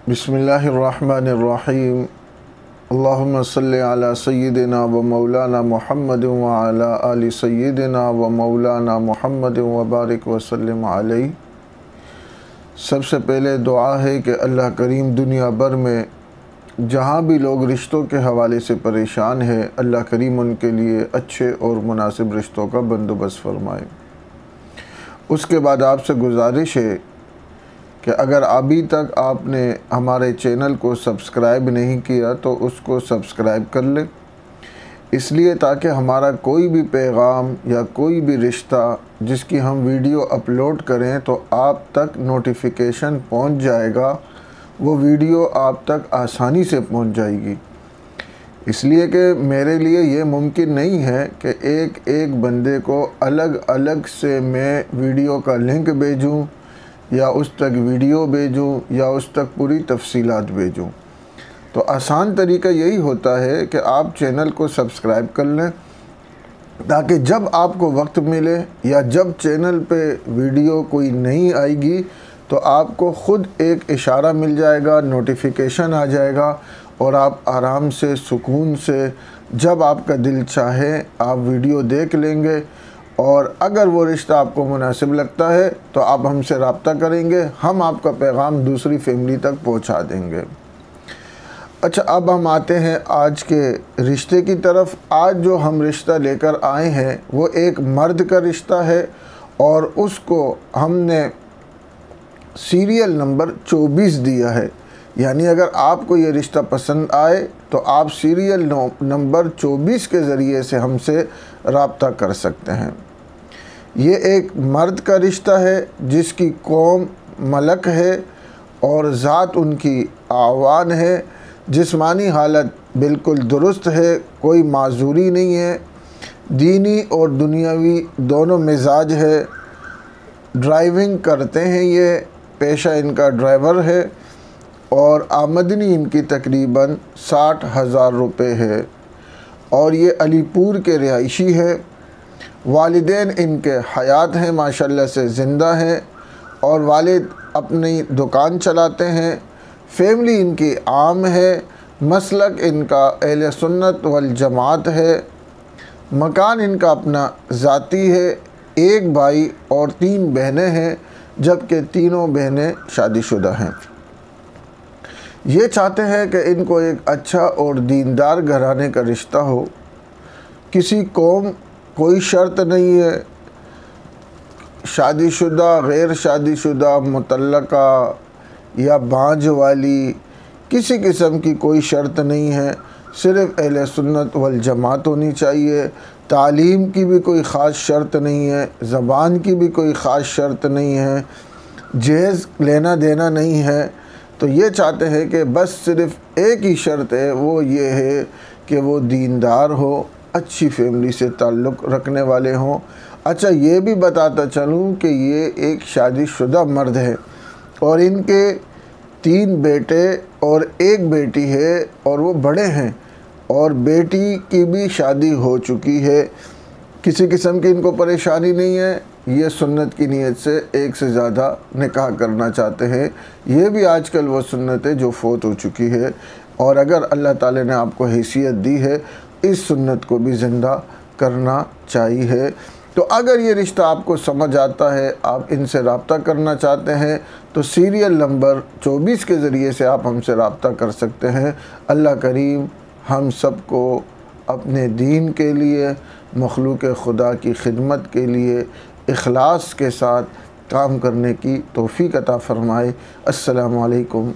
बिस्मिल्लाहिर्रहमानिर्रहीम। अल्लाहुम्मा सल्लि अला सय्यिदिना व मौलाना मुहम्मद व अला आलि सय्यिदिना व मौलाना मुहम्मद व बारिक व सल्लिम अलैहि। सबसे पहले दुआ है कि अल्लाह करीम दुनिया भर में जहाँ भी लोग रिश्तों के हवाले से परेशान हैं, अल्लाह करीम उनके लिए अच्छे और मुनासिब रिश्तों का बंदोबस्त फरमाए। उसके बाद आपसे गुजारिश है कि अगर अभी तक आपने हमारे चैनल को सब्सक्राइब नहीं किया तो उसको सब्सक्राइब कर लें, इसलिए ताकि हमारा कोई भी पैगाम या कोई भी रिश्ता जिसकी हम वीडियो अपलोड करें तो आप तक नोटिफिकेशन पहुंच जाएगा, वो वीडियो आप तक आसानी से पहुंच जाएगी। इसलिए कि मेरे लिए ये मुमकिन नहीं है कि एक एक बंदे को अलग अलग से मैं वीडियो का लिंक भेजूं या उस तक वीडियो भेजूं या उस तक पूरी तफसीलात भेजूं। तो आसान तरीका यही होता है कि आप चैनल को सब्सक्राइब कर लें, ताकि जब आपको वक्त मिले या जब चैनल पे वीडियो कोई नई आएगी तो आपको ख़ुद एक इशारा मिल जाएगा, नोटिफिकेशन आ जाएगा और आप आराम से सुकून से जब आपका दिल चाहे आप वीडियो देख लेंगे। और अगर वो रिश्ता आपको मुनासिब लगता है तो आप हमसे रब्ता करेंगे, हम आपका पैगाम दूसरी फैमिली तक पहुंचा देंगे। अच्छा, अब हम आते हैं आज के रिश्ते की तरफ। आज जो हम रिश्ता लेकर आए हैं वो एक मर्द का रिश्ता है और उसको हमने सीरियल नंबर 24 दिया है। यानी अगर आपको ये रिश्ता पसंद आए तो आप सीरियल नंबर 24 के ज़रिए से हमसे रब्ता कर सकते हैं। ये एक मर्द का रिश्ता है जिसकी कौम मलक है और ज़ात उनकी आवान है। जिस्मानी हालत बिल्कुल दुरुस्त है, कोई माजूरी नहीं है, दीनी और दुनियावी दोनों मिजाज है। ड्राइविंग करते हैं, ये पेशा इनका ड्राइवर है और आमदनी इनकी तकरीबन 60,000 रुपये है और ये अलीपुर के रिहायशी है। वालिदैन इनके हयात हैं, माशाल्लाह से ज़िंदा हैं और वालिद अपनी दुकान चलाते हैं। फैमिली इनकी आम है, मसलक इनका अहले सुन्नत वल जमात है। मकान इनका अपना ज़ाती है। एक भाई और 3 बहनें हैं, जबकि तीनों बहनें शादीशुदा हैं। ये चाहते हैं कि इनको एक अच्छा और दीनदार घराने का रिश्ता हो। किसी कौम कोई शर्त नहीं है, शादीशुदा, गैर शादीशुदा, मुतल्लका या बांझ वाली, किसी किस्म की कोई शर्त नहीं है। सिर्फ़ अहले सुन्नत वल जमात होनी चाहिए। तालीम की भी कोई ख़ास शर्त नहीं है, ज़बान की भी कोई ख़ास शर्त नहीं है, जहेज़ लेना देना नहीं है। तो ये चाहते हैं कि बस सिर्फ़ एक ही शर्त है, वो ये है कि वो दीनदार हो, अच्छी फैमिली से ताल्लुक़ रखने वाले हों। अच्छा, ये भी बताता चलूँ कि ये एक शादीशुदा मर्द है और इनके 3 बेटे और 1 बेटी है और वो बड़े हैं और बेटी की भी शादी हो चुकी है। किसी किस्म की इनको परेशानी नहीं है। ये सुन्नत की नीयत से एक से ज़्यादा निकाह करना चाहते हैं। ये भी आजकल वो सुन्नत है जो फ़ौत हो चुकी है और अगर अल्लाह ताला ने आपको हैसियत दी है, इस सुन्नत को भी ज़िंदा करना चाहिए। तो अगर ये रिश्ता आपको समझ आता है, आप इनसे रब्ता करना चाहते हैं तो सीरियल नंबर 24 के ज़रिए से आप हमसे रब्ता कर सकते हैं। अल्लाह करीम हम सब को अपने दीन के लिए, मखलूक खुदा की खिदमत के लिए इखलास के साथ काम करने की तौफ़ीक़ अता फ़रमाए। अस्सलामु अलैकुम।